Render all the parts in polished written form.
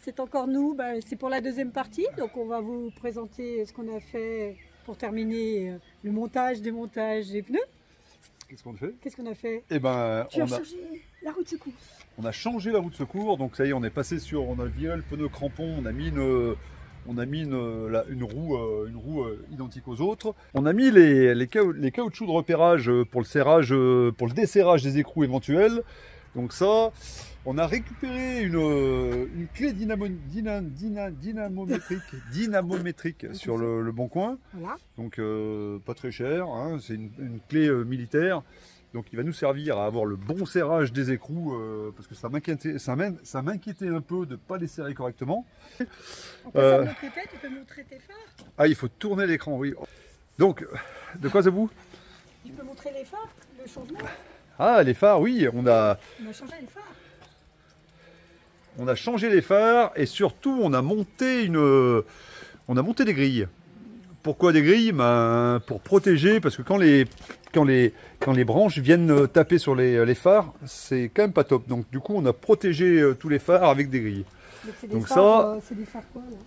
c'est encore nous. C'est pour la deuxième partie. Donc on va vous présenter ce qu'on a fait pour terminer le montage, démontage des pneus. Qu'est-ce qu'on fait? Qu'est-ce qu'on a fait? Eh ben, Tu as changé la roue de secours. On a changé la roue de secours, donc ça y est, on est passé sur, on a viré le pneu crampon, on a mis une roue identique aux autres. On a mis les caoutchoucs de repérage pour le serrage, pour le desserrage des écrous éventuels. Donc ça, on a récupéré une clé dynamométrique sur le Bon Coin. Voilà. Donc pas très cher, hein, c'est une clé militaire. Donc il va nous servir à avoir le bon serrage des écrous, parce que ça m'inquiétait un peu de ne pas les serrer correctement. On peut montrer, tu peux montrer tes phares. Ah, il faut tourner l'écran, oui. Donc, de quoi ça vous? Tu peux montrer les phares, le changement? Ah, les phares, oui, on a changé les phares. On a changé les phares et surtout on a monté des grilles. Pourquoi des grilles? Pour protéger, parce que quand les branches viennent taper sur les phares, c'est quand même pas top. Donc du coup on a protégé tous les phares avec des grilles. Donc ça, c'est des phares quoi là?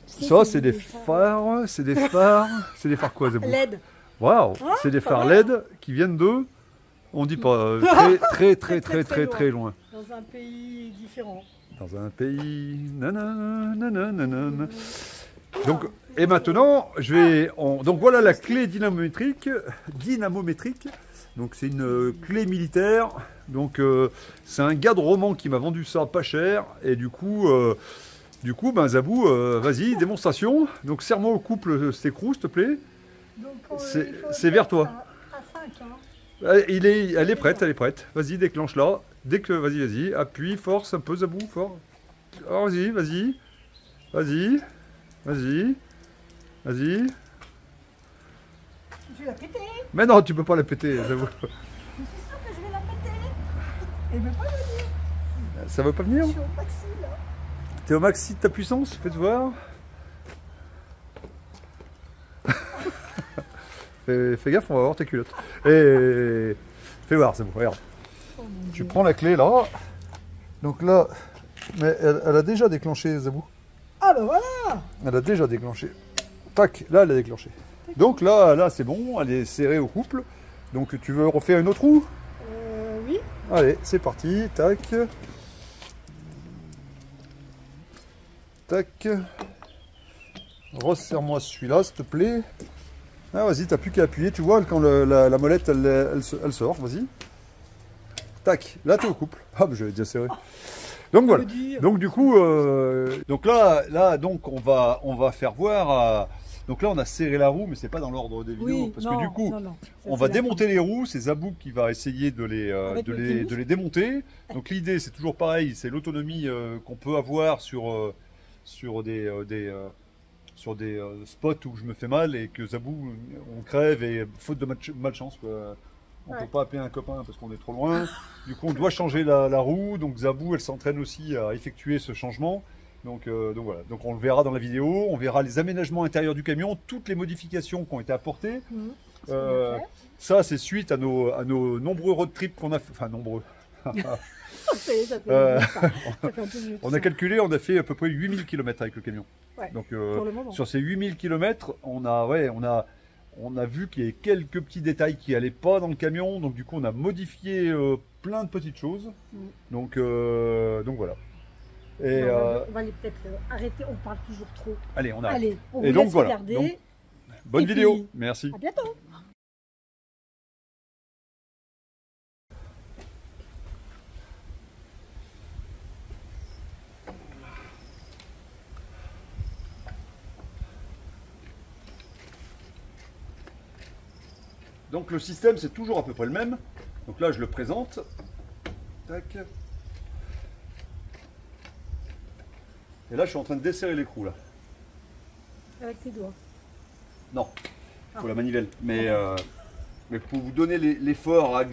Ça c'est des phares, c'est des phares quoi, Zabou? LED. Waouh, c'est des phares LED qui viennent de, on dit pas, très loin. Dans un pays différent. Dans un pays, nanana. Donc, et maintenant, donc voilà la clé dynamométrique. Donc c'est une clé militaire. Donc c'est un gars de Roman qui m'a vendu ça pas cher. Et du coup, Zabou, vas-y, démonstration. Donc serre-moi au couple cet écrou, s'il te plaît. C'est vers toi. À 5, hein. Elle est prête, Vas-y, déclenche-la. Vas-y, appuie, force un peu, Zabou, fort. Oh, vas-y. Je vais la péter. Mais non, tu peux pas la péter, Zabou. Je suis sûre que je vais la péter. Elle veut pas venir. Ça veut pas venir? Je suis au maxi, là. T'es au maxi de ta puissance? Faites voir. Fais gaffe, on va voir tes culottes. Et fais voir, c'est bon, regarde. Oh, tu prends la clé là. Donc là, mais elle a déjà déclenché, Zabou. Ah bah voilà. Elle a déjà déclenché. Tac, là elle a déclenché. Donc là c'est bon, elle est serrée au couple. Donc tu veux refaire une autre roue? Oui. Allez, c'est parti, tac. Tac. Resserre-moi celui-là, s'il te plaît. Ah, vas-y, t'as plus qu'à appuyer, tu vois, quand la molette elle sort, vas-y. Tac, là t'es au couple. Ah, bah, j'avais déjà serré. Donc voilà. Donc du coup, donc là, donc on va faire voir. Donc là, on a serré la roue, mais c'est pas dans l'ordre des vidéos, oui, parce que du coup, on va démonter les roues. C'est Zabou qui va essayer de les démonter. Donc l'idée, c'est toujours pareil, c'est l'autonomie qu'on peut avoir sur des spots où je me fais mal et que Zabou, on crève et faute de malchance, quoi. On ne peut pas appeler un copain parce qu'on est trop loin. Du coup, on doit changer la roue. Donc Zabou, elle s'entraîne aussi à effectuer ce changement. Donc voilà. Donc on le verra dans la vidéo. On verra les aménagements intérieurs du camion, toutes les modifications qui ont été apportées. Ça, c'est suite à nos nombreux road trips qu'on a fait. Enfin, nombreux. On a calculé, on a fait à peu près 8000 km avec le camion. Ouais, donc sur ces 8000 km, on a vu qu'il y avait quelques petits détails qui n'allaient pas dans le camion. Donc du coup, on a modifié plein de petites choses. Donc voilà. Et on va peut-être arrêter, on parle toujours trop. Allez, on arrête. Allez, on et vous donc laisse voilà. regarder. Donc, bonne vidéo, merci. À bientôt. Donc le système, c'est toujours à peu près le même. Donc là, je le présente. Tac. Et là, je suis en train de desserrer l'écrou, là. Avec tes doigts? Non, il faut la manivelle. Mais pour vous donner l'effort à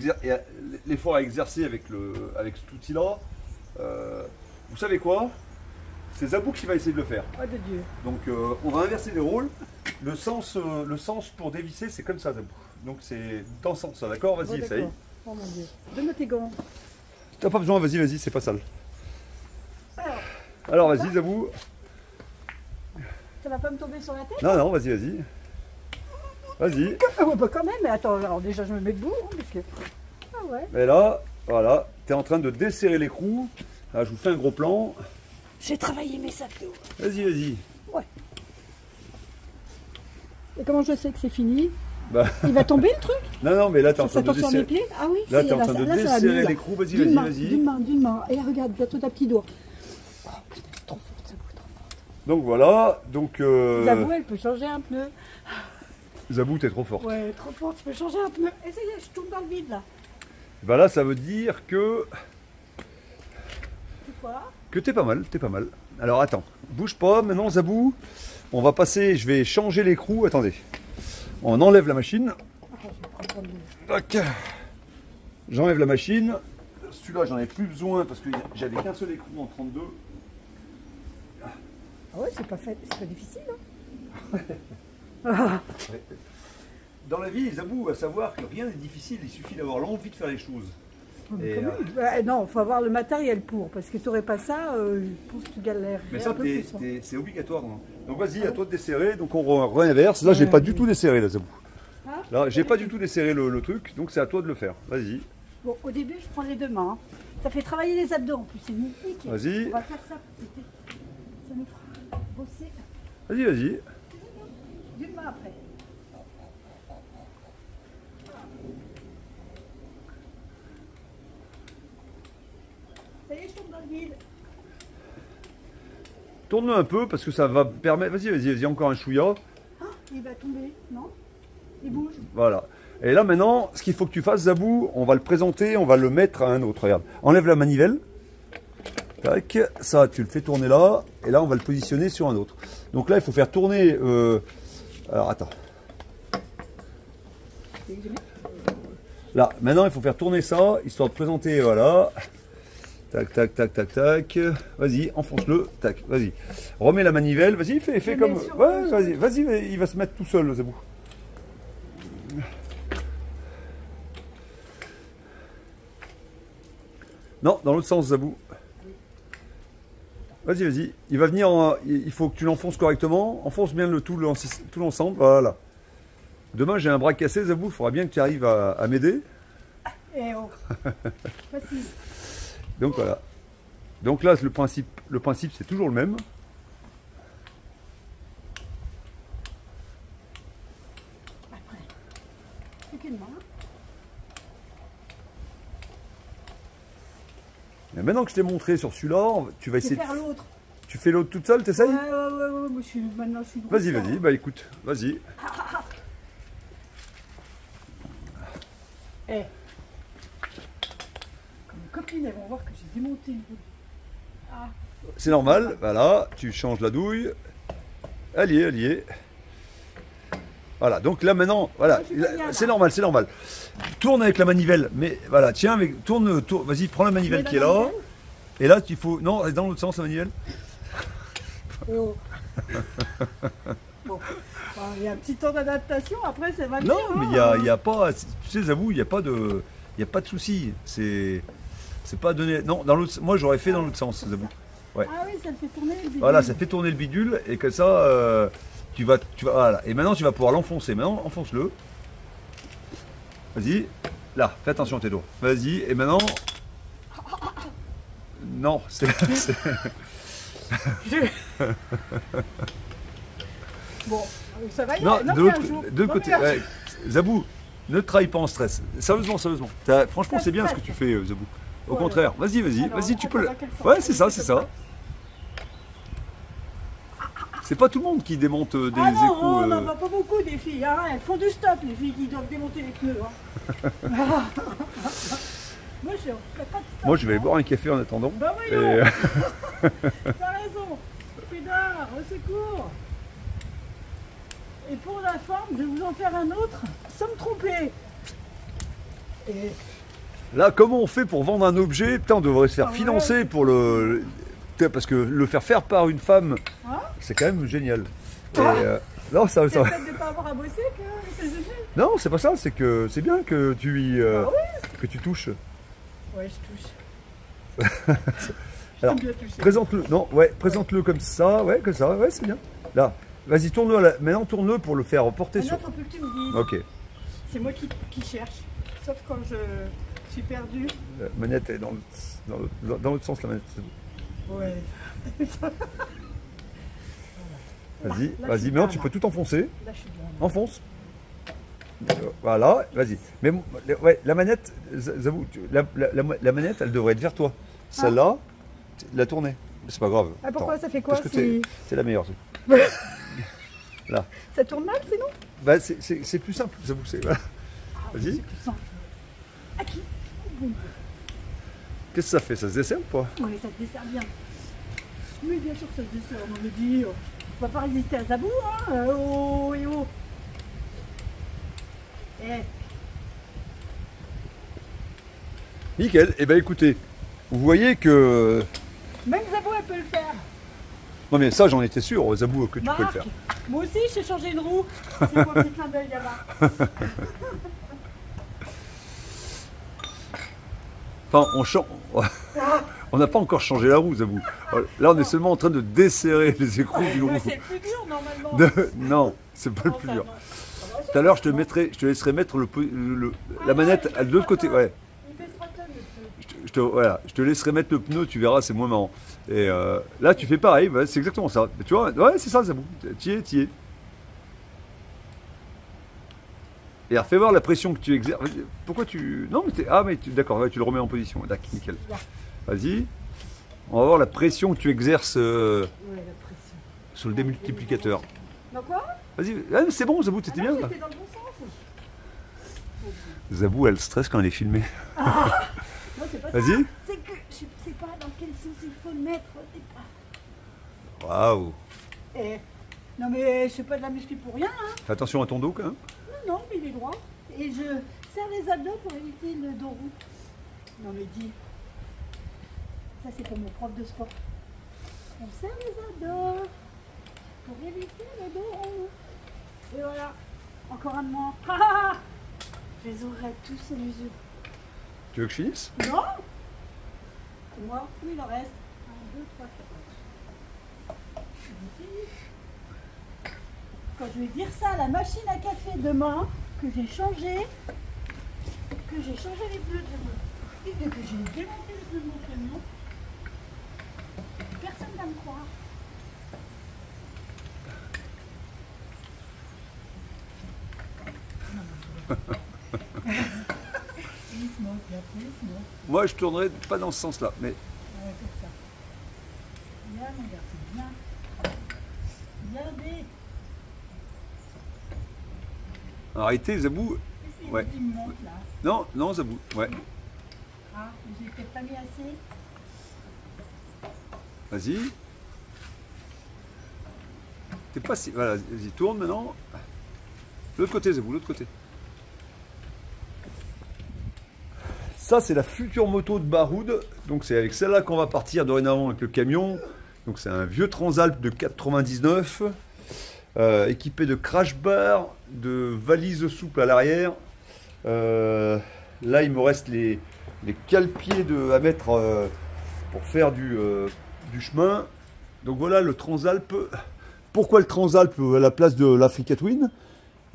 exercer avec cet outil-là, vous savez quoi? C'est Zabou qui va essayer de le faire. Oh de Dieu. Donc on va inverser les rôles. Le sens pour dévisser, c'est comme ça, Zabou. Donc c'est dans ce sens, d'accord? Vas-y, essaye. Oh mon Dieu. Donne-moi tes gants. T'as pas besoin, vas-y, c'est pas sale. Alors, Alors vas-y Zabou. Ça va pas me tomber sur la tête? Non, non, vas-y, vas-y. Vas-y. Ah ouais, bah quand même, mais attends, alors déjà je me mets debout, hein, parce que... Ah ouais. Et là, voilà, tu es en train de desserrer l'écrou. Là, je vous fais un gros plan. J'ai travaillé mes sacs d'eau. Vas-y, vas-y. Ouais. Et comment je sais que c'est fini? Bah. Il va tomber le truc? Non, non, mais là, tu es en train de sur mes desserrer. pieds? Ah oui, Là, tu es en là, train de là, ça va mieux, desserrer là. l'écrou. Vas-y, D'une vas-y, main, vas-y. d'une main. Et regarde, bientôt ta petite doigt. Oh putain, trop forte, ça bouge trop fort. Donc voilà, donc... Zabou, elle peut changer un pneu. Zabou, t'es trop forte. Ouais, trop forte, je peux changer un pneu. Et ça y est, je tourne dans le vide là. Bah là, ça veut dire que... C'est quoi? Que t'es pas mal, t'es pas mal. Alors attends, bouge pas, maintenant Zabou, on va passer, je vais changer l'écrou, attendez. On enlève la machine. Tac. J'enlève la machine. Celui-là, j'en ai plus besoin parce que j'avais qu'un seul écrou en 32. Ah ouais, c'est pas difficile, hein. Dans la vie, Zabou, à savoir que rien n'est difficile, il suffit d'avoir l'envie de faire les choses. Et, non, il faut avoir le matériel pour, parce que tu n'aurais pas ça, je pense que tu galères. Mais ça, c'est obligatoire. Non. Donc vas-y, à toi de desserrer, donc on réinverse. Là, j'ai pas du tout desserré, là, Zabou. Hein? Là, j'ai pas du tout desserré le truc, donc c'est à toi de le faire. Vas-y. Bon, au début, je prends les deux mains. Ça fait travailler les abdos en plus, c'est nickel. Vas-y. On va faire ça, ça nous fera bosser. Vas-y, vas-y. D'une main après. Ça y est, je tombe dans le vide. Tourne-le un peu parce que ça va permettre. Vas-y, vas-y, vas-y, encore un chouïa. Ah, il va tomber, non? Il bouge. Voilà. Et là maintenant, ce qu'il faut que tu fasses, Zabou, on va le présenter, on va le mettre à un autre. Regarde. Enlève la manivelle. Tac. Ça, tu le fais tourner là. Et là, on va le positionner sur un autre. Donc là, il faut faire tourner. Alors attends. Là, maintenant, il faut faire tourner ça, histoire de présenter. Voilà. Tac, tac, tac, tac, tac. Vas-y, enfonce-le. Tac, vas-y. Remets la manivelle. Vas-y, fais comme. Ouais, vas-y, vas-y, il va se mettre tout seul, le Zabou. Non, dans l'autre sens, Zabou. Vas-y, vas-y. Il va venir. Il faut que tu l'enfonces correctement. Enfonce bien tout l'ensemble. Voilà. Demain, j'ai un bras cassé, Zabou. Il faudra bien que tu arrives à m'aider. Eh oh. Facile. Donc voilà. Donc là, le principe c'est toujours le même. Après, plus qu'une main. Et maintenant que je t'ai montré sur celui-là, tu vas essayer de faire l'autre. Tu fais l'autre toute seule, t'essayes? Ouais, moi maintenant je suis Vas-y, vas-y, bah écoute, vas-y. Eh. Comme mes copines, elles vont voir que j'ai démonté une boule. Ah. C'est normal, voilà, tu changes la douille. Allié, allié. Voilà, donc là maintenant, voilà, c'est normal, c'est normal. Tourne avec la manivelle, mais voilà, tiens, avec, tourne, vas-y, prends la manivelle qui est là. Et là, il faut, non, dans l'autre sens la manivelle. Oh. Bon, il y a un petit temps d'adaptation, après ça va bien. Non, mais il n'y a pas, tu sais, j'avoue, il n'y a pas de souci. C'est pas donné, non, dans l'autre, moi j'aurais fait dans l'autre sens, j'avoue. Ouais. Ah oui, ça le fait tourner le bidule. Voilà, ça fait tourner le bidule et comme ça, tu vas, voilà. Et maintenant, tu vas pouvoir l'enfoncer. Maintenant, enfonce-le. Vas-y. Là, fais attention à tes doigts. Vas-y. Et maintenant. Non, c'est. Bon, ça va y non, aller. de côté. Zabou, ne travaille pas en stress. Sérieusement, sérieusement. Franchement, c'est bien ce que tu fais, Zabou. Au contraire, vas-y, vas-y, vas-y, tu peux le. Ouais, c'est ça, c'est ça. C'est pas tout le monde qui démonte des écrous. On n'en voit pas beaucoup des filles, hein. Elles font du stop, les filles qui doivent démonter les pneus. Hein. Moi, je fais pas de stop. Moi, je vais aller boire un café en attendant. Bah oui, t'as raison. Pédard, au secours. Et pour la forme, je vais vous en faire un autre, sans me tromper. Et... Là, comment on fait pour vendre un objet? Putain, on devrait se faire financer pour le... Parce que le faire par une femme, c'est quand même génial. Et, non, ça... C'est peut-être de ne pas avoir à bosser que c'est génial. Non, c'est pas ça, c'est que c'est bien que tu que tu touches. Ouais, je touche. Alors, bien touché. présente-le, non, ouais, présente-le comme ça, ouais, c'est bien. Là, vas-y, tourne-le, maintenant tourne-le pour le faire porter sur. Maintenant, faut plus que tu me dises. Ok, C'est moi qui cherche. Sauf quand je suis perdue. la manette est dans l'autre sens, la manette. Ouais. Vas-y, Là, vas-y, je suis maintenant bien, tu là. peux tout enfoncer. Là, je suis bien. Enfonce. Voilà, vas-y. Mais ouais, la manette, j'avoue, la manette, elle devrait être vers toi. Celle-là, la tourner. C'est pas grave. Ah, pourquoi Attends, ça fait quoi parce que si... c'est la meilleure. Là. Ça tourne mal, c'est non? Bah, c'est plus simple, j'avoue. Voilà. Vas-y. C'est plus simple. À qui? Qu'est-ce que ça fait? Ça se dessert ou pas? Oui, ça se dessert bien. Oui, bien sûr que ça se dessert. On me dit, on va pas résister à Zabou, hein? Oh, et oh. Eh, Nickel. Eh ben écoutez, vous voyez que... même Zabou, elle peut le faire. Non mais ça, j'en étais sûr, Zabou, que tu peux le Marc, faire. moi aussi, j'ai changé une roue. C'est pour un petit clin d'œil là-bas. Enfin, on n'a pas encore changé la roue, Zabou. Là, on est seulement en train de desserrer les écrous d'une roue. C'est le plus dur, normalement. Non, c'est pas le Non, plus ça, dur. non. Tout à l'heure, je te laisserai mettre la manette de l'autre côté. Ouais. Il pèsera tonne, le truc. Voilà, je te laisserai mettre le pneu, tu verras, c'est moins marrant. Et là, tu fais pareil, ouais, c'est exactement ça. Mais tu vois, ouais, c'est ça, Zabou. T'y es. Et alors, fais voir la pression que tu exerces. Pourquoi tu. Non, mais d'accord, ouais, tu le remets en position. D'accord, nickel. Vas-y. On va voir la pression que tu exerces Ouais, la pression. sur le démultiplicateur. Dans quoi? Vas-y, ah, c'est bon, Zabou, t'étais Ah non, bien là. j'étais dans le bon sens. Zabou, elle stresse quand elle est filmée. Non, c'est pas ça. Vas-y. C'est que je sais pas dans quelle sauce il faut le mettre au départ. Waouh. Eh, non mais je fais pas de la muscu pour rien, hein. Fais attention à ton dos quand même. Non, mais il est droit. Et je serre les abdos pour éviter le dos rond. Non mais dis. Ça c'est pour mon prof de sport. On serre les abdos pour éviter le dos rond. Et voilà. Encore un de moins. Ah, ah, ah. Je les aurai tous à l'usure. Tu veux que je finisse? Non. Et moi, où il en reste? 1, 2, 3, 4. Quand je vais dire ça à la machine à café demain, que j'ai changé les pneus de mon... et que j'ai démonté les pneus de mon camion, personne ne va me croire. Moi, je tournerai pas dans ce sens-là, mais Ouais, comme ça. Bien, mon garçon, bien. Regardez. arrêtez, Zabou. Qu'est-ce Ouais. qu'il me montre là? Non, Zabou. Ouais. Ah, j'ai peut-être pas mis assez. Vas-y. T'es pas si. Voilà, vas-y, tourne maintenant. L'autre côté, Zabou, l'autre côté. Ça, c'est la future moto de Baroud. Donc, c'est avec celle-là qu'on va partir dorénavant avec le camion. Donc, c'est un vieux Transalp de 99, équipé de crash bar, de valises souples à l'arrière. Là, il me reste les cale-pieds à mettre pour faire du chemin. Donc, voilà le Transalp. Pourquoi le Transalp à la place de l'Africa Twin?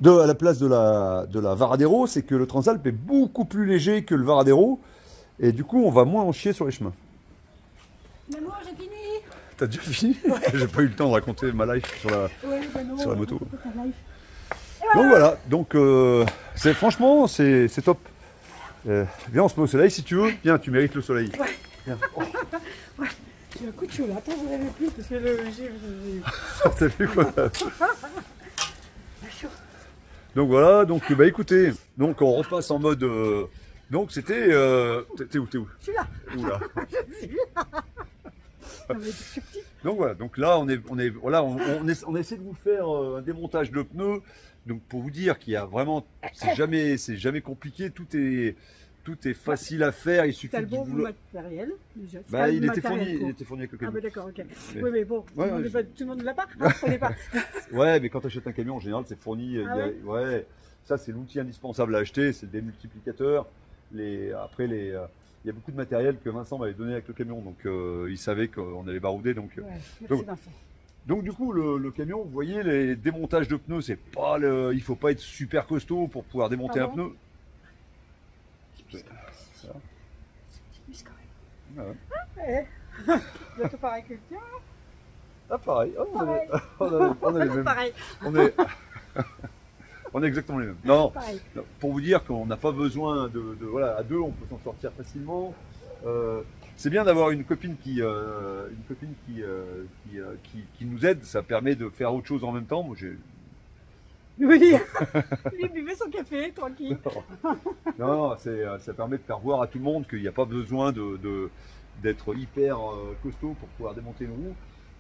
À la place de la Varadero, c'est que le Transalp est beaucoup plus léger que le Varadero. Et du coup, on va moins en chier sur les chemins. Mais moi, j'ai fini. T'as déjà fini? J'ai pas eu le temps de raconter ma life sur la, Ouais, bah non, sur la moto. ta life. Donc voilà, donc franchement, c'est top. Viens, on se met au soleil si tu veux. Viens, tu mérites le soleil. Ouais. Viens. Oh, J'ai un coup de chaud là. Attends, je n'avais plus parce que j'ai t'as vu quoi? chaud. Donc voilà, donc bah écoutez, donc on repasse en mode. Donc c'était. T'es où? Je suis là. Oula. Je suis là. Non, mais je suis petit. Donc voilà, donc là on essaie de vous faire un démontage de pneus. Donc pour vous dire qu'il y a vraiment, c'est jamais compliqué, tout est facile à faire. Il suffit T'as le du bon boulot. matériel déjà. C'est Bah, pas il le était matériel fourni, pour- il était fourni avec le Ah camion. bah d'accord, ok. Mais- Oui mais bon, Ouais, tout le monde ne l'a pas. Hein, prenez pas. Ouais, mais quand tu achètes un camion en général, c'est fourni. Ah ouais, ça c'est l'outil indispensable à acheter, c'est le démultiplicateur. Après il y a beaucoup de matériel que Vincent m'avait donné avec le camion, donc il savait qu'on allait barouder. Donc, Ouais, merci donc, Vincent. donc du coup, le camion, vous voyez, les démontages de pneus, c'est pas il faut pas être super costaud pour pouvoir démonter un pneu. C'est plus quand même. Ah ouais. Bientôt pareil que le tien. Ah pareil, oh, Pareil. on est les mêmes. Pareil. On est exactement les mêmes. Non, Pareil. non, pour vous dire qu'on n'a pas besoin voilà, à deux, on peut s'en sortir facilement. C'est bien d'avoir une copine qui nous aide, ça permet de faire autre chose en même temps. Moi, Oui, il buvait son café, tranquille. Non, ça permet de faire voir à tout le monde qu'il n'y a pas besoin d'être hyper costaud pour pouvoir démonter une roue.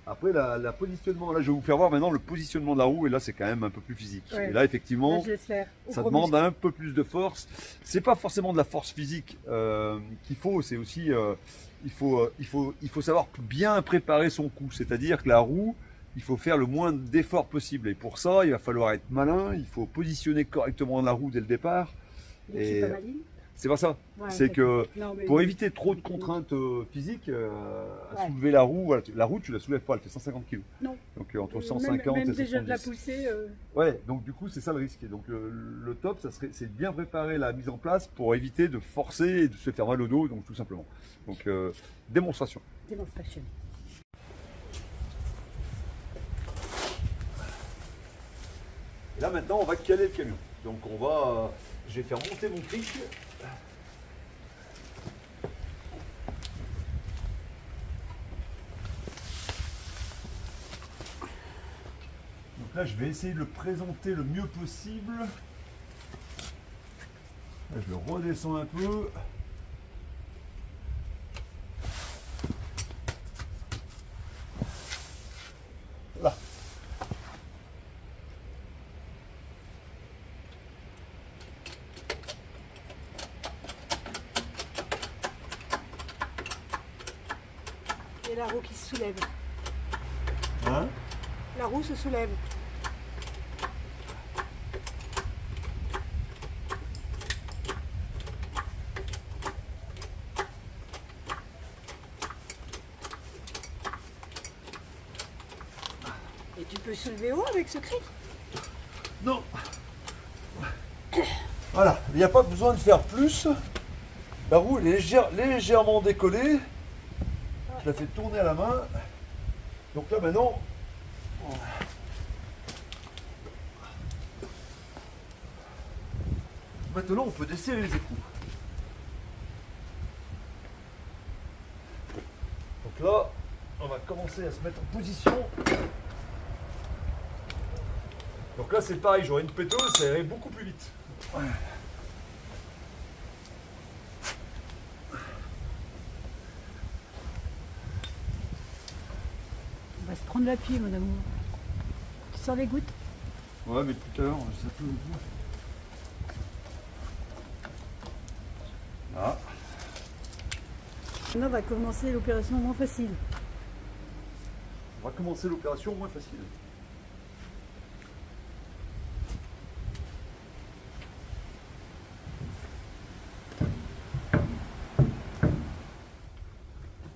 Après, la positionnement, là je vais vous faire voir maintenant le positionnement de la roue, et là c'est quand même un peu plus physique. Ouais. Et là effectivement, Là, je laisse faire. ça demande un peu plus de force. C'est pas forcément de la force physique qu'il faut, c'est aussi, il faut savoir bien préparer son coup. C'est-à-dire que la roue, il faut faire le moins d'efforts possible. Et pour ça, il va falloir être malin, il faut positionner correctement la roue dès le départ. Et c'est pas ça. Ouais, c'est que non, mais pour éviter trop de contraintes physiques, à soulever la roue, voilà, la roue tu la soulèves pas, elle fait 150 kg. Non. Donc entre 150 même et 170. déjà de la pousser. Ouais, donc du coup c'est ça le risque. Et donc le top, c'est de bien préparer la mise en place pour éviter de forcer et de se faire mal au dos, donc tout simplement. Donc démonstration. Démonstration. Et là maintenant on va caler le camion. Donc je vais faire monter mon cric. Donc là je vais essayer de le présenter le mieux possible. Là, je le redescends un peu. Voilà. Et la roue qui se soulève. Hein? La roue se soulève. Et tu peux soulever haut avec ce cri? Non. Voilà, il n'y a pas besoin de faire plus. La roue elle est légèrement décollée. Je la fais tourner à la main. Donc là maintenant, on peut desserrer les écrous. Donc là, on va commencer à se mettre en position. Donc là c'est pareil, j'aurai une pétose, ça irait beaucoup plus vite. On va se prendre l'appui, mon amour. Tu sens les gouttes? Ouais, mais tout à l'heure, ça peut. Ah. Maintenant, on va commencer l'opération moins facile. On va commencer l'opération moins facile.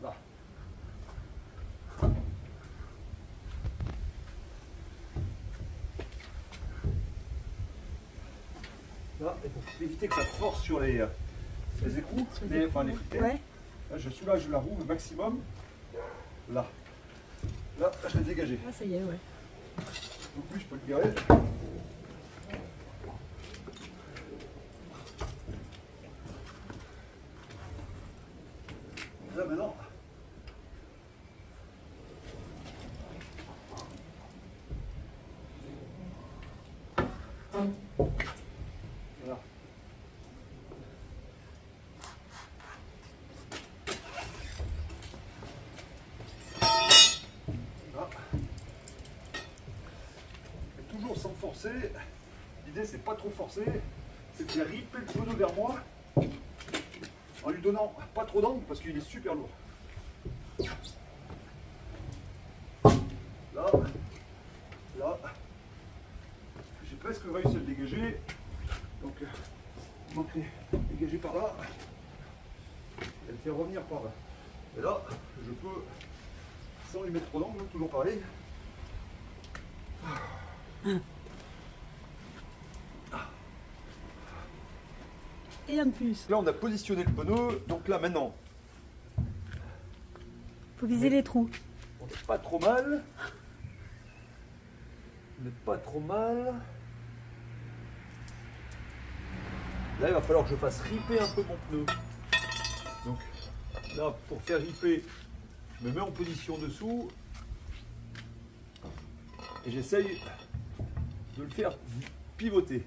Là. Là, et pour éviter que ça force sur les écrous, les frites. Ouais. Là, je soulage la roue le maximum. Là. Là, je l'ai dégagé. Ah, ça y est, ouais. Donc plus, je peux le virer. Là, maintenant. Voilà. Là. Et toujours sans forcer. L'idée c'est pas trop forcer, c'est de faire ripper le pneu vers moi en lui donnant pas trop d'angle parce qu'il est super lourd. Là, là, j'ai presque réussi à le dégager. Donc, on va dégager par là. fait revenir par là. Et là, je peux, sans lui mettre trop d'angle, toujours pareil. Et un de plus. Là, on a positionné le pneu. Donc là, maintenant, Faut viser les trous. on n'est pas trop mal. On n'est pas trop mal. Là, il va falloir que je fasse ripper un peu mon pneu. Donc là, pour faire ripper, je me mets en position dessous. Et j'essaye de le faire pivoter.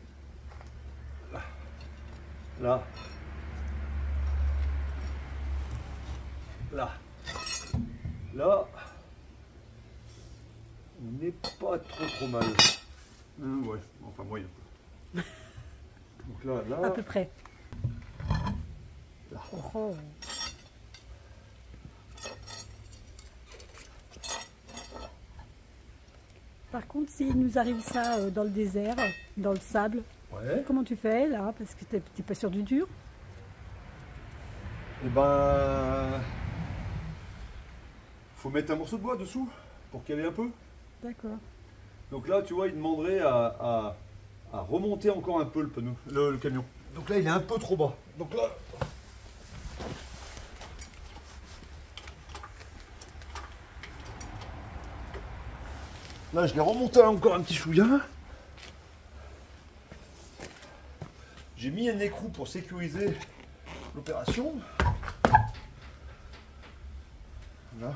Là. Là. Là. On n'est pas trop mal. Ouais, enfin moyen. Donc là, À peu près. Là. Oh. Par contre, s'il nous arrive ça dans le désert, dans le sable, Ouais. comment tu fais là? Parce que t'es pas sur du dur. Et ben, faut mettre un morceau de bois dessous pour caler un peu. D'accord. Donc là, tu vois, il demanderait à remonter encore un peu le pneu, le camion. Donc là, il est un peu trop bas. Donc là, je l'ai remonté encore un petit chouïa. J'ai mis un écrou pour sécuriser l'opération. Là.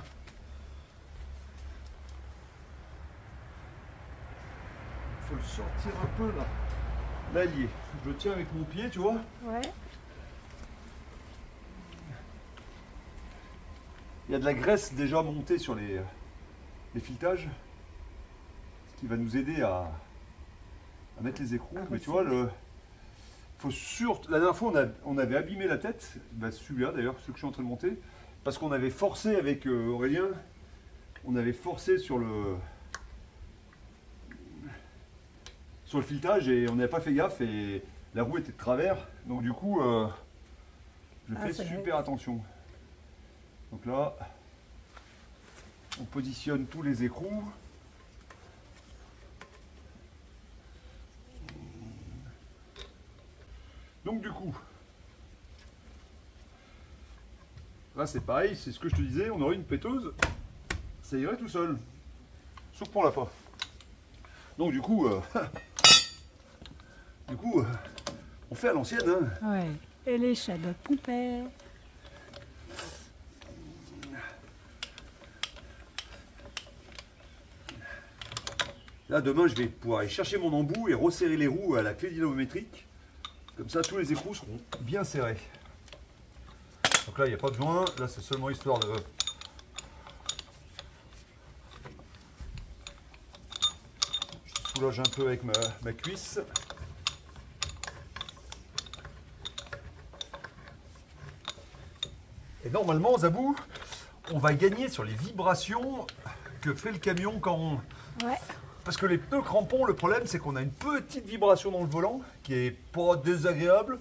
Il faut le sortir un peu là. Là, il y est. Je le tiens avec mon pied, tu vois. Ouais. Il y a de la graisse déjà montée sur les filetages. Ce qui va nous aider à mettre les écrous. Mais tu vois, faut la dernière fois, on avait abîmé la tête. Bah, celui-là d'ailleurs, ce que je suis en train de monter. Parce qu'on avait forcé avec Aurélien. On avait forcé sur le filetage et on n'avait pas fait gaffe et la roue était de travers. Donc du coup, je fais super attention. Donc là, on positionne tous les écrous. Donc du coup, là c'est pareil, c'est ce que je te disais, on aurait une péteuse, ça irait tout seul. Sauf qu'on l'a pas. Donc du coup, on fait à l'ancienne. Hein. Ouais. Et les shadows pompés. Là demain je vais pouvoir aller chercher mon embout et resserrer les roues à la clé dynamométrique. Comme ça tous les écrous seront bien serrés. Donc là il n'y a pas besoin, là c'est seulement histoire de... Je soulage un peu avec ma cuisse. Et normalement Zabou, on va gagner sur les vibrations que fait le camion quand on... Ouais. Parce que les pneus crampons, le problème c'est qu'on a une petite vibration dans le volant qui est pas désagréable,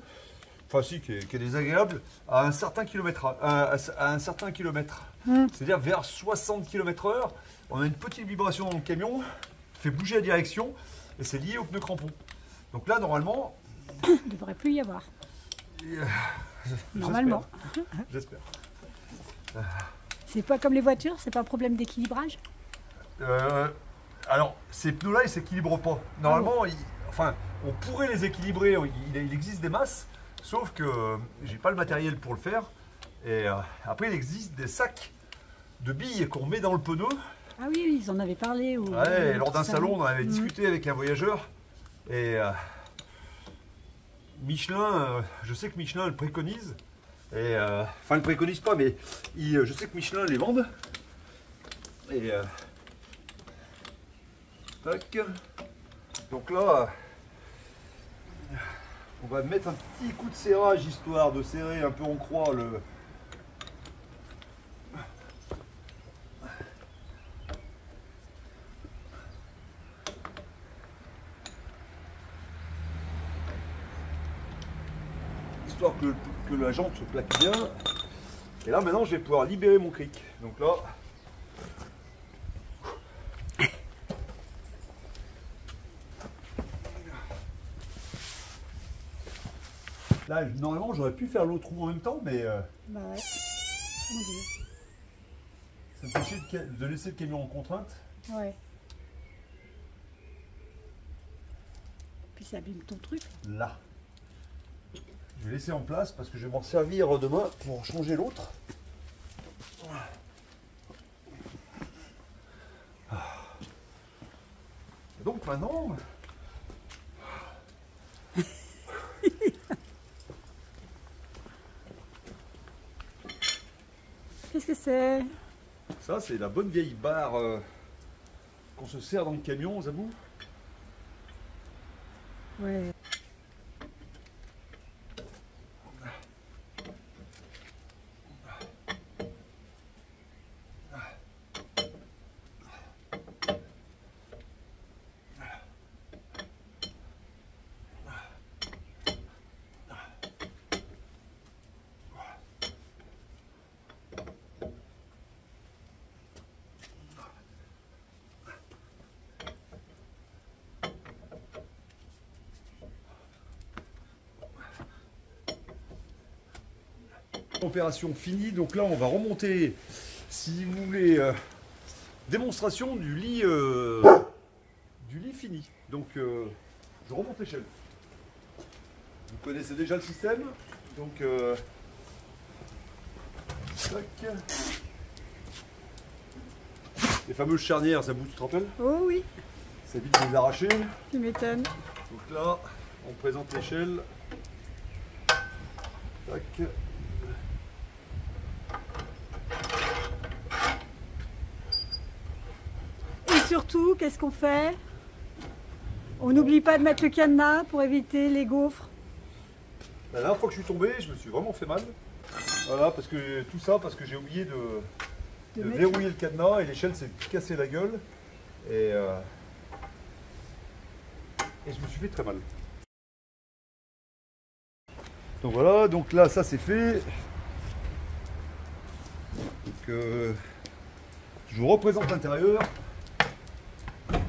enfin si, qui est désagréable à un certain kilomètre. À un certain kilomètre. C'est-à-dire vers 60 km/h, on a une petite vibration dans le camion qui fait bouger la direction et c'est lié aux pneus crampons. Donc là normalement... Il ne devrait plus y avoir. Normalement. J'espère. C'est pas comme les voitures, c'est pas un problème d'équilibrage? Alors, ces pneus-là, ils ne s'équilibrent pas. Normalement, on pourrait les équilibrer, il existe des masses, sauf que j'ai pas le matériel pour le faire. Et après, il existe des sacs de billes qu'on met dans le pneu. Ah oui, ils en avaient parlé. Ouais, lors d'un salon, on en avait discuté avec un voyageur. Et Michelin, je sais que Michelin le préconise. Et, enfin, il ne préconise pas, mais je sais que Michelin les vend. Et... tac. Donc là, on va mettre un petit coup de serrage histoire de serrer un peu en croix le... Histoire que la jante se plaque bien. Et là maintenant je vais pouvoir libérer mon cric. Donc là. Là, normalement, j'aurais pu faire l'autre roue en même temps, mais Bah ouais. Mon Dieu. ça me fait chier de laisser le camion en contrainte. Ouais. Puis ça abîme ton truc. Là. Je vais laisser en place parce que je vais m'en servir demain pour changer l'autre. Et donc maintenant... Qu'est-ce que c'est? Ça, c'est la bonne vieille barre qu'on se sert dans le camion, Zabou. Ouais. Opération finie, donc là on va remonter, si vous voulez, démonstration du lit fini. Donc je remonte l'échelle. Vous connaissez déjà le système, donc tac. Les fameuses charnières, ça bouge, tu te rappelles? Oh oui, Ça évite de les arracher. tu m'étonnes. Donc là, on présente l'échelle. Tac. Et surtout, qu'est-ce qu'on fait? On n'oublie pas de mettre le cadenas pour éviter les gaufres. La dernière fois que je suis tombé, je me suis vraiment fait mal. Voilà, parce que tout ça, parce que j'ai oublié de verrouiller le cadenas et l'échelle s'est cassée la gueule. Et je me suis fait très mal. Donc voilà, donc là ça c'est fait. Donc je vous représente l'intérieur. Tac.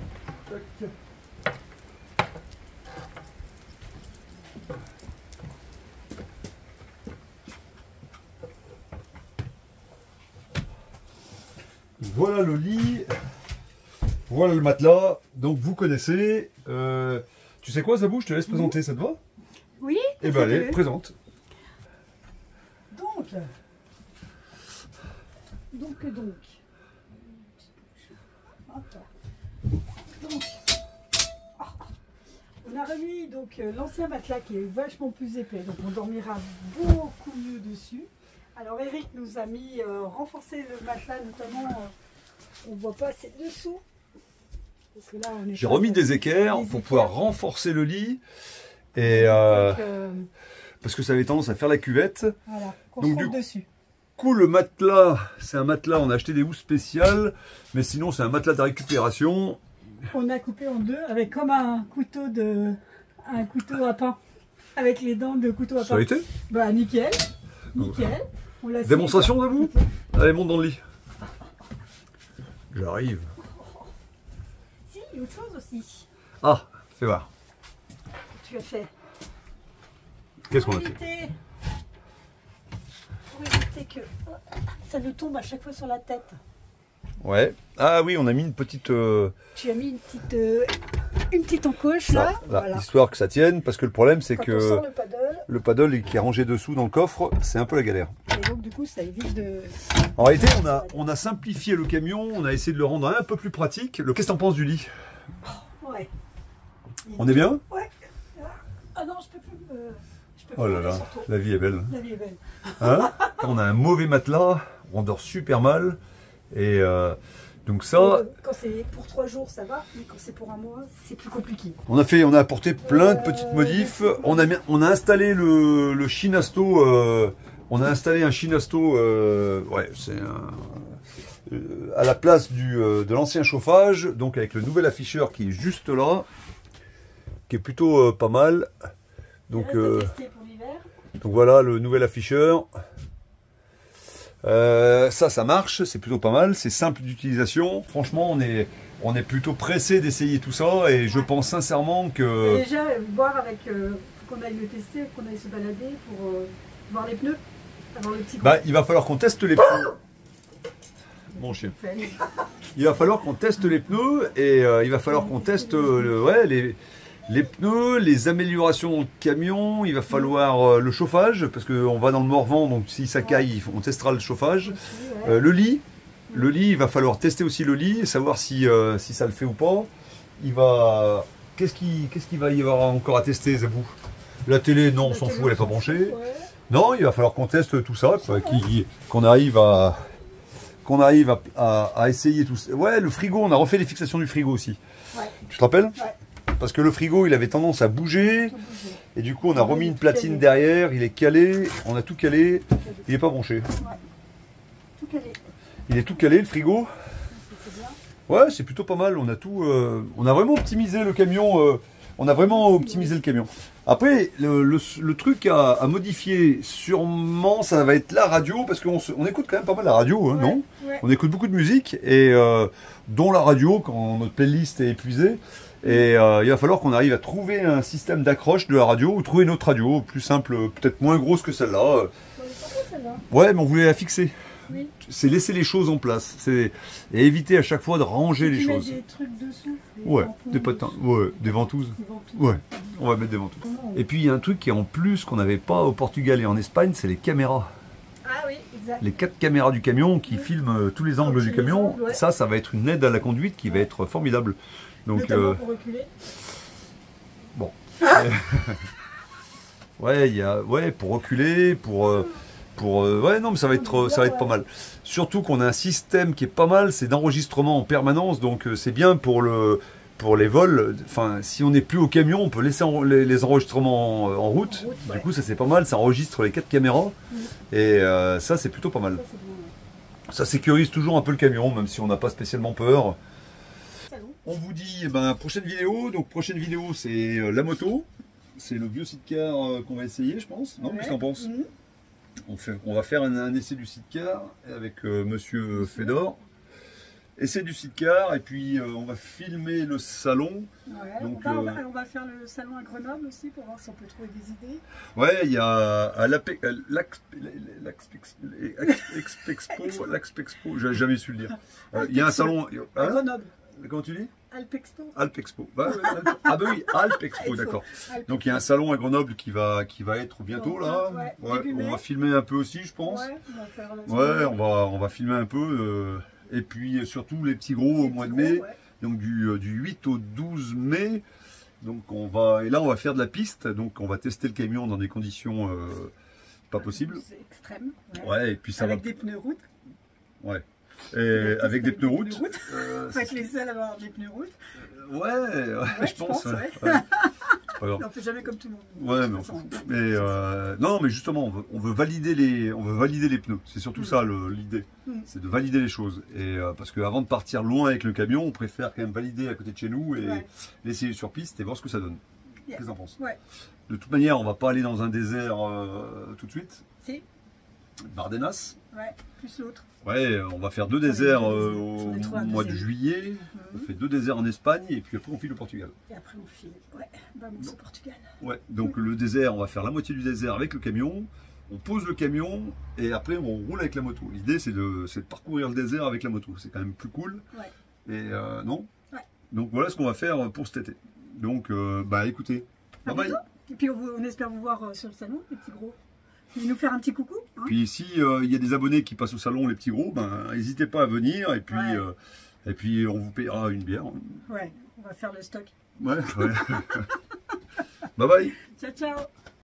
Voilà le lit, voilà le matelas, donc vous connaissez. Tu sais quoi Zabou, je te laisse présenter, ça te va? Oui. Eh ben allez, présente. Donc. Donc, on a remis donc l'ancien matelas qui est vachement plus épais, donc on dormira beaucoup mieux dessus. Alors Eric nous a mis renforcer le matelas, notamment on voit pas assez dessous. Parce que là, on est J'ai remis des équerres pour pouvoir renforcer le lit et parce que ça avait tendance à faire la cuvette. Voilà, qu'on donc se trouve dessus. Coup, le matelas, c'est un matelas, on a acheté des housses spéciales, mais sinon c'est un matelas de récupération. On a coupé en deux avec comme un couteau à pain, avec les dents de couteau à pain. Ça a été? Bah nickel, nickel. On l'a démonstration de vous? Allez, monte dans le lit. J'arrive. Si, il y a autre chose aussi. Ah, fais voir. Tu as fait. Qu'est-ce qu'on a fait? Pour éviter que ça nous tombe à chaque fois sur la tête. Ouais. Ah oui, on a mis une petite... Tu as mis une petite encoche là. Voilà. Histoire que ça tienne, parce que le problème c'est que on sort le paddle qui est rangé dessous dans le coffre, c'est un peu la galère. Et donc du coup ça évite de... En réalité on a simplifié le camion, on a essayé de le rendre un peu plus pratique. Qu'est-ce que t'en penses du lit? Ouais. On est bien? Ouais. Ah non, je peux plus... Oh là là, la vie est belle. La vie est belle. Hein? Quand on a un mauvais matelas, on dort super mal. Et donc ça... Quand c'est pour 3 jours ça va, mais quand c'est pour un mois, c'est plus compliqué. On a apporté plein de petites modifs. On a installé le Shinasto. On a installé un Shinasto. Ouais, c'est à la place de l'ancien chauffage. Donc avec le nouvel afficheur qui est juste là, qui est plutôt pas mal. Donc voilà le nouvel afficheur. Ça marche, c'est plutôt pas mal, c'est simple d'utilisation. Franchement, on est plutôt pressé d'essayer tout ça et je pense sincèrement que... Déjà, voir avec, faut qu'on aille le tester, qu'on aille se balader pour voir les pneus, avoir le petit coup. Bah, il va falloir qu'on teste les pneus. Mon chien. Il va falloir qu'on teste les pneus et il va falloir qu'on teste les pneus, les améliorations de camion, il va falloir le chauffage, parce qu'on va dans le Morvan, donc si ça caille, on testera le chauffage. Le lit, il va falloir tester aussi le lit, et savoir si ça le fait ou pas. Qu'est-ce qu'il va y avoir encore à tester, Zabou? La télé, non, on s'en fout, elle n'est pas branchée. Non, il va falloir qu'on teste tout ça, qu'on arrive à essayer tout ça. Ouais, le frigo, on a refait les fixations du frigo aussi. Ouais. Tu te rappelles? Ouais. Parce que le frigo, il avait tendance à bouger. Et du coup, on a remis une platine derrière. Il est calé. On a tout calé. Il n'est pas branché. Ouais. Tout calé. Il est tout calé, le frigo. Ouais, c'est plutôt pas mal. On a vraiment optimisé le camion. On a vraiment optimisé le camion. Après, le truc à modifier, sûrement, ça va être la radio. Parce qu'on écoute quand même pas mal la radio, hein, non? Ouais. On écoute beaucoup de musique. Et dont la radio, quand notre playlist est épuisée. Et il va falloir qu'on arrive à trouver un système d'accroche de la radio ou trouver une autre radio plus simple, peut-être moins grosse que celle-là. Ouais, mais on voulait la fixer. Oui. C'est laisser les choses en place. Et éviter à chaque fois de ranger les choses. Des trucs dessous. Ouais, des patins. Ouais, des ventouses. Ouais, on va mettre des ventouses. Et puis il y a un truc qui est en plus qu'on n'avait pas au Portugal et en Espagne, c'est les caméras. Ah oui, exact. Les 4 caméras du camion qui filment tous les angles du camion. Ouais. Ça va être une aide à la conduite qui va être formidable. Donc, pour reculer. Bon. Ouais, pour reculer, ouais, non, mais ça va être pas mal. Surtout qu'on a un système qui est pas mal, c'est d'enregistrement en permanence, donc c'est bien pour les vols. Enfin, si on n'est plus au camion, on peut laisser les enregistrements en route. Du coup, ça c'est pas mal, ça enregistre les 4 caméras. Et ça, c'est plutôt pas mal. Ça sécurise toujours un peu le camion, même si on n'a pas spécialement peur. On vous dit, prochaine vidéo. Donc, prochaine vidéo, c'est la moto. C'est le vieux sidecar qu'on va essayer, je pense. Non, qu'est-ce que t'en penses? On va faire un essai du sidecar avec Monsieur Fedor. Essai du sidecar, et puis on va filmer le salon. Ouais, donc, on va faire le salon à Grenoble aussi pour voir si on peut trouver des idées. Ouais, il y a l'Axpexpo, j'avais jamais su le dire. Il y a un salon à Grenoble. Comment tu dis? Alpexpo. Alpexpo. Ah bah oui, Alpexpo, d'accord. Donc il y a un salon à Grenoble qui va être bientôt là. Ouais, on va filmer un peu aussi, je pense. Ouais, on va filmer un peu. Et puis surtout les petits gros au mois de mai. Donc du 8 au 12 mai. Donc et là on va faire de la piste. Donc on va tester le camion dans des conditions pas possibles. Extrêmes. Ouais, et puis ça avec des pneus route. Ouais. Et avec des pneus route. On va être les seuls à avoir des pneus route. Ouais, je pense. On ne fait jamais comme tout le monde. Ouais, non, mais justement, on veut valider les pneus. C'est surtout ça l'idée. C'est de valider les choses. Et parce qu'avant de partir loin avec le camion, on préfère quand même valider à côté de chez nous et l'essayer sur piste et voir ce que ça donne. Qu'est-ce que tu en penses? De toute manière, on ne va pas aller dans un désert tout de suite. Si. Bardenas. Ouais, plus l'autre. Ouais, on va faire 2 déserts au mois de juillet. On fait 2 déserts en Espagne et puis après on file au Portugal. Et après on file, vamos au Portugal. Ouais, donc le désert, on va faire la moitié du désert avec le camion. On pose le camion et après on roule avec la moto. L'idée c'est de parcourir le désert avec la moto. C'est quand même plus cool. Ouais. Et non. Ouais. Donc voilà ce qu'on va faire pour cet été. Donc écoutez, bye bye. Et puis on espère vous voir sur le salon, les petits gros. Et nous faire un petit coucou. Hein. Puis si il y a des abonnés qui passent au salon, les petits gros, n'hésitez pas à venir et puis on vous paiera une bière. Ouais, on va faire le stock. Ouais. Bye bye. Ciao, ciao.